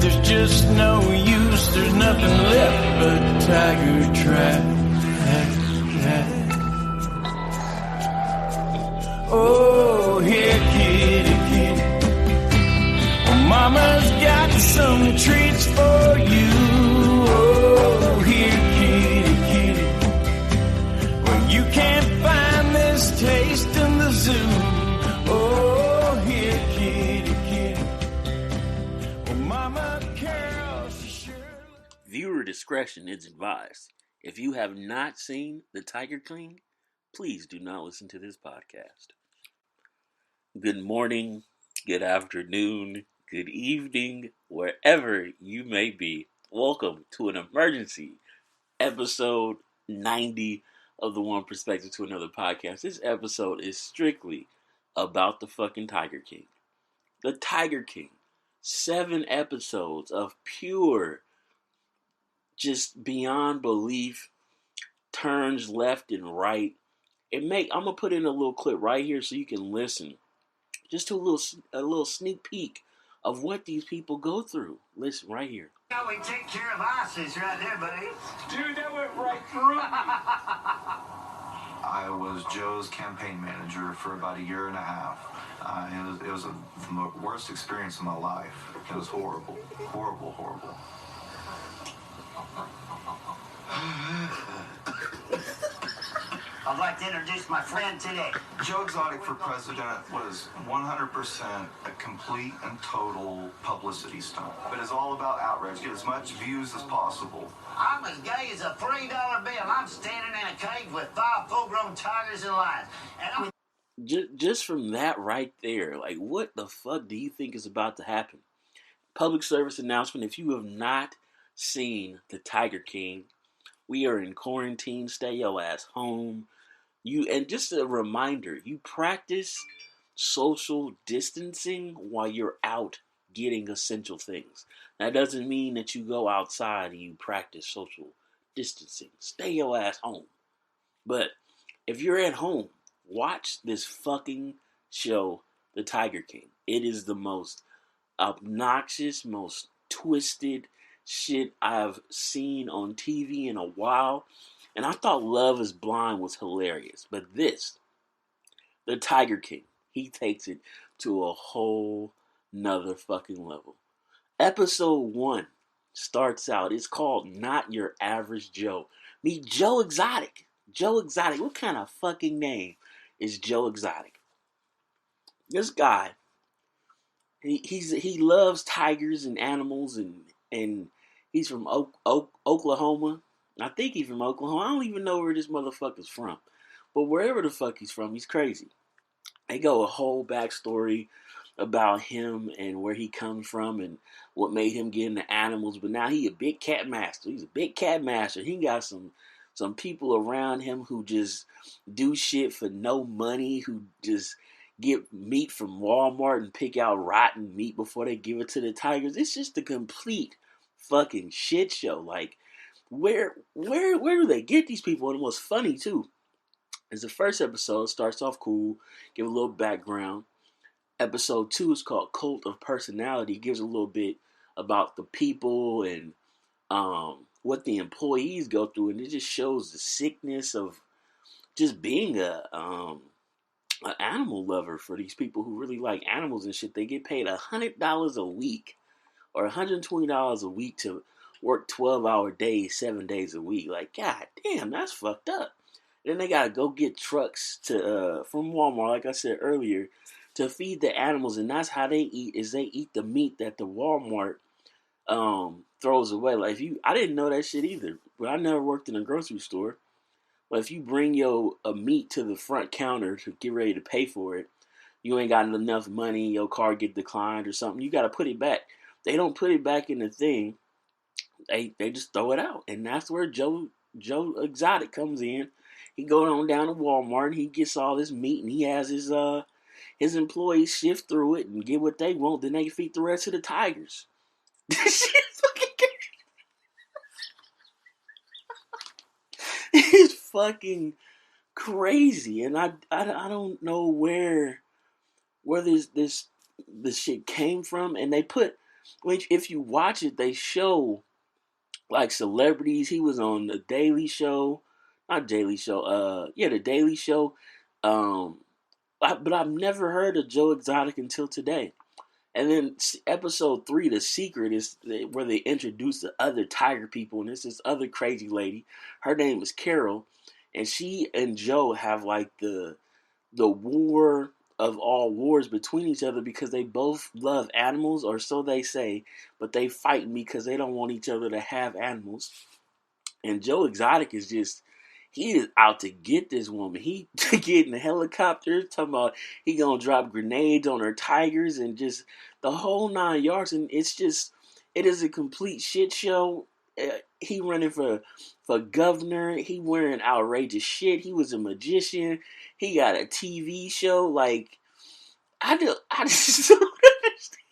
there's just no use, there's nothing left but tiger trap. Oh, here, kitty, kitty. Well, mama's got some treats for you. Oh, here, kitty, kitty. Well, you can't find this taste in the zoo. Oh, here, kitty, kitty. Well, Mama Carol, she sure... Viewer discretion is advised. If you have not seen The Tiger King, please do not listen to this podcast. Good morning, good afternoon, good evening, wherever you may be. Welcome to an emergency episode 90 of the One Perspective to Another podcast. This episode is strictly about the fucking Tiger King. The Tiger King. 7 episodes of pure, just beyond belief, turns left and right. I'm gonna put in a little clip right here so you can listen. Just to a little sneak peek of what these people go through. Listen right here. How we take care of ISIS right there, buddy. Dude, that went right through. I was Joe's campaign manager for about a year and a half. It was the worst experience of my life. It was horrible. Horrible. I'd like to introduce my friend today. Joe Exotic for president was 100% a complete and total publicity stunt. But it's all about outrage. Get as much views as possible. I'm as gay as a $3 bill. I'm standing in a cage with 5 full-grown tigers and lions. And I'm... Just from that right there, like, what the fuck do you think is about to happen? Public service announcement, if you have not seen The Tiger King, we are in quarantine. Stay your ass home. And just a reminder, you practice social distancing while you're out getting essential things. That doesn't mean that you go outside and you practice social distancing. Stay your ass home. But if you're at home, watch this fucking show, The Tiger King. It is the most obnoxious, most twisted shit I've seen on TV in a while. And I thought Love is Blind was hilarious. But this, The Tiger King, he takes it to a whole nother fucking level. Episode 1 starts out, it's called Not Your Average Joe. Meet Joe Exotic. Joe Exotic, what kind of fucking name is Joe Exotic? This guy, he loves tigers and animals, and he's from Oklahoma. I think he's from Oklahoma. I don't even know where this motherfucker's from. But wherever the fuck he's from, he's crazy. They go a whole backstory about him and where he comes from and what made him get into animals. But now he a big cat master. He's a big cat master. He got some people around him who just do shit for no money, who just get meat from Walmart and pick out rotten meat before they give it to the tigers. It's just a complete fucking shit show. Like, where do they get these people? And what's funny too is the first episode starts off cool, give a little background. Episode 2 is called Cult of Personality. It gives a little bit about the people and what the employees go through, and it just shows the sickness of just being an animal lover for these people who really like animals and shit. They get paid $100 a week or $120 a week to work 12-hour days, 7 days a week. Like, god damn, that's fucked up. Then they gotta go get trucks to from Walmart, like I said earlier, to feed the animals, and that's how they eat. Is they eat the meat that the Walmart throws away. Like, I didn't know that shit either, but I never worked in a grocery store. But if you bring a meat to the front counter to get ready to pay for it, you ain't got enough money, your car get declined or something, you gotta put it back. They don't put it back in the thing. They just throw it out. And that's where Joe Exotic comes in. He goes on down to Walmart and he gets all this meat and he has his employees shift through it and get what they want. Then they feed the rest of the tigers. This shit fucking it's fucking crazy. And I don't know where this shit came from. And they put which if you watch it, they show like celebrities. He was on the Daily Show, not Daily Show. The Daily Show. Um, but I've never heard of Joe Exotic until today. And then episode 3, The Secret, is where they introduce the other tiger people, and it's this other crazy lady. Her name is Carol, and she and Joe have like the war of all wars between each other because they both love animals, or so they say, but they fight because they don't want each other to have animals. And Joe Exotic is just, he is out to get this woman. He get in the helicopter, talking about he gonna drop grenades on her tigers and just the whole 9 yards. And it's just, it is a complete shit show. He running for governor. He wearing outrageous shit. He was a magician. He got a TV show. Like, I just don't understand.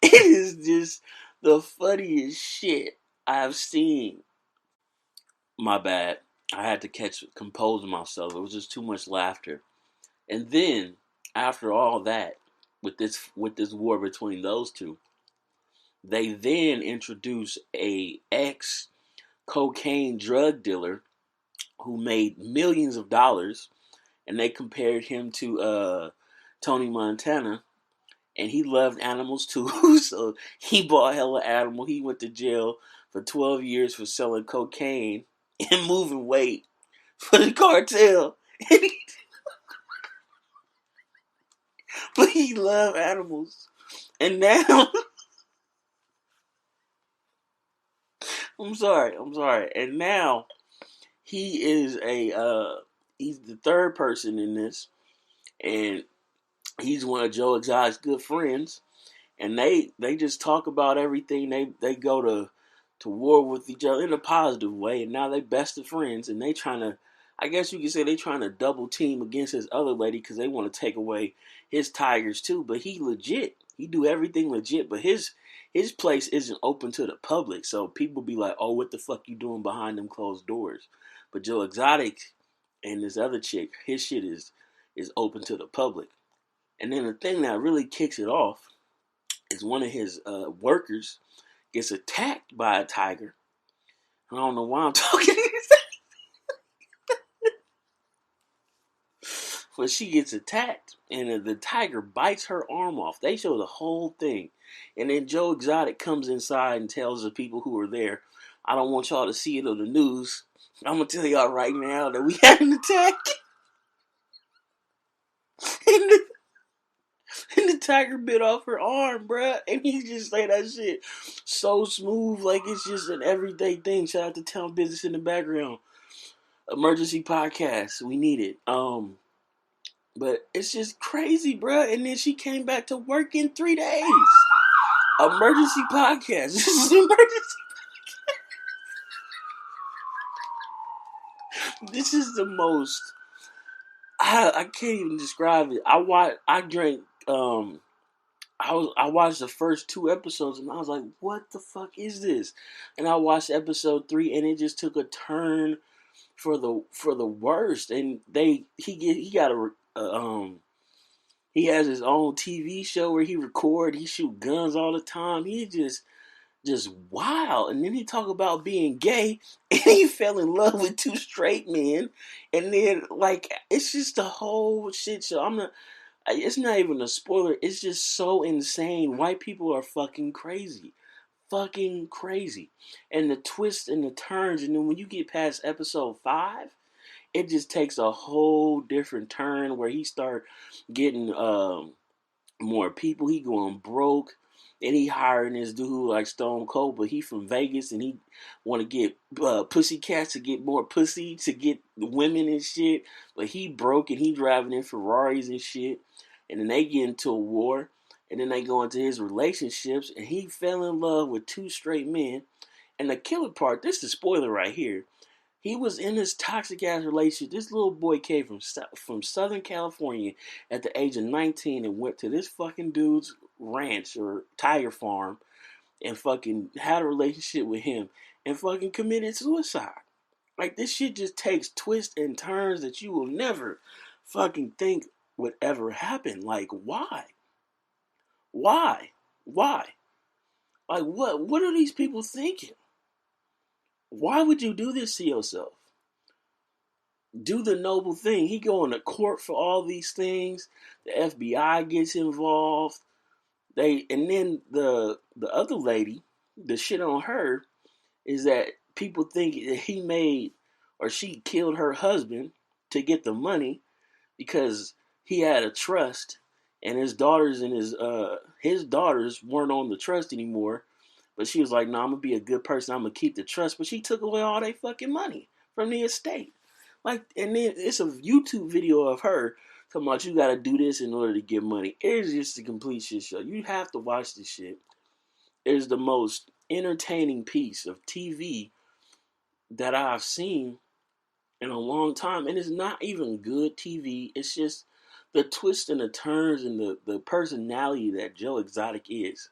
It is just the funniest shit I've seen. My bad. I had to compose myself. It was just too much laughter. And then, after all that, with this war between those two, they then introduce a ex cocaine drug dealer who made millions of dollars, and they compared him to Tony Montana, and he loved animals too, so he bought hella animal. He went to jail for 12 years for selling cocaine and moving weight for the cartel. But he loved animals. And now I'm sorry. And now he is he's the third person in this, and he's one of Joe Exotic's good friends, and they just talk about everything. They go to war with each other in a positive way, and now they best of friends, and they trying to, I guess you could say they trying to double team against his other lady because they want to take away his tigers too. But he legit, he do everything legit, but his place isn't open to the public, so people be like, oh, what the fuck you doing behind them closed doors? But Joe Exotic and this other chick, his shit is open to the public. And then the thing that really kicks it off is one of his workers gets attacked by a tiger. I don't know why I'm talking but she gets attacked, and the tiger bites her arm off. They show the whole thing. And then Joe Exotic comes inside and tells the people who are there, I don't want y'all to see it on the news. I'm going to tell y'all right now that we had an attack. and, the, and the tiger bit off her arm, bruh. And he just say that shit so smooth, like it's just an everyday thing. Shout out to Town Business in the background. Emergency podcast. We need it. But it's just crazy, bruh. And then she came back to work in 3 days. Emergency podcast. This is emergency. This is the most. I can't even describe it. I drank. I watched the first 2 episodes and I was like, what the fuck is this? And I watched episode 3 and it just took a turn for the worst. And he has his own TV show where he shoot guns all the time. He just wild. And then he talk about being gay, and he fell in love with 2 straight men, and then like it's just a whole shit show. It's not even a spoiler. It's just so insane. White people are fucking crazy. Fucking crazy. And the twists and the turns, and then when you get past episode 5, it just takes a whole different turn where he start getting more people. He going broke. And he hiring this dude like Stone Cold, but he from Vegas and he want to get pussy cats to get more pussy to get women and shit. But he broke and he driving in Ferraris and shit. And then they get into a war. And then they go into his relationships. And he fell in love with 2 straight men. And the killer part, this is the spoiler right here. He was in this toxic ass relationship. This little boy came from Southern California at the age of 19 and went to this fucking dude's ranch or tiger farm and fucking had a relationship with him and fucking committed suicide. Like, this shit just takes twists and turns that you will never fucking think would ever happen. Like, why? Why? Why? Like, what are these people thinking? Why would you do this to yourself? Do the noble thing. He going to court for all these things. The FBI gets involved. And then the other lady, the shit on her is that people think that he made or she killed her husband to get the money because he had a trust and his daughters and his daughters weren't on the trust anymore. But she was like, "No, I'm gonna be a good person. I'm gonna keep the trust." But she took away all their fucking money from the estate. Like, and then it's a YouTube video of her talking about you gotta do this in order to get money. It is just a complete shit show. You have to watch this shit. It is the most entertaining piece of TV that I've seen in a long time. And it's not even good TV. It's just the twists and the turns and the personality that Joe Exotic is.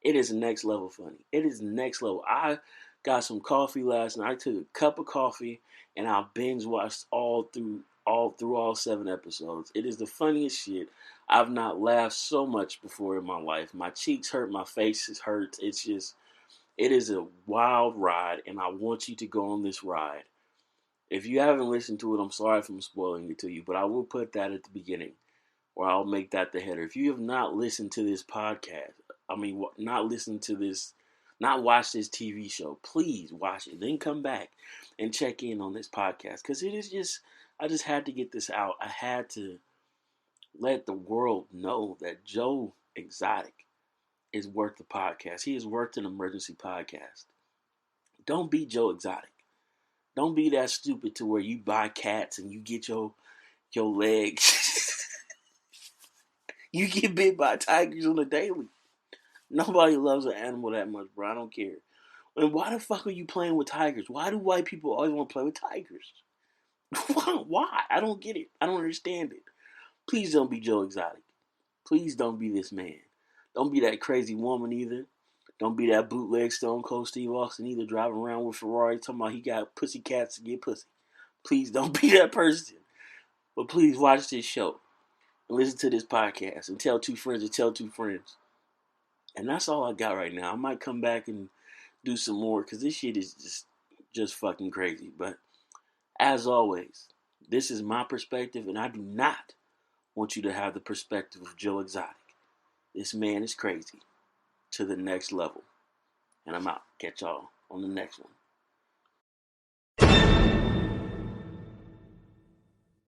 It is next level funny. It is next level. I got some coffee last night. I took a cup of coffee and I binge watched all 7 episodes. It is the funniest shit. I've not laughed so much before in my life. My cheeks hurt, my face hurts. It is a wild ride, and I want you to go on this ride. If you haven't listened to it, I'm sorry if I'm spoiling it to you, but I will put that at the beginning, or I'll make that the header. If you have not listened to this podcast, not watch this TV show, please watch it. Then come back and check in on this podcast. Because I just had to get this out. I had to let the world know that Joe Exotic is worth the podcast. He is worth an emergency podcast. Don't be Joe Exotic. Don't be that stupid to where you buy cats and you get your legs. You get bit by tigers on a daily. Nobody loves an animal that much, bro. I don't care. And why the fuck are you playing with tigers? Why do white people always want to play with tigers? Why? I don't get it. I don't understand it. Please don't be Joe Exotic. Please don't be this man. Don't be that crazy woman either. Don't be that bootleg Stone Cold Steve Austin either, driving around with Ferrari talking about he got pussy cats to get pussy. Please don't be that person. But please watch this show and listen to this podcast and tell 2 friends to tell 2 friends. And that's all I got right now. I might come back and do some more because this shit is just fucking crazy. But as always, this is my perspective, and I do not want you to have the perspective of Joe Exotic. This man is crazy to the next level. And I'm out. Catch y'all on the next one.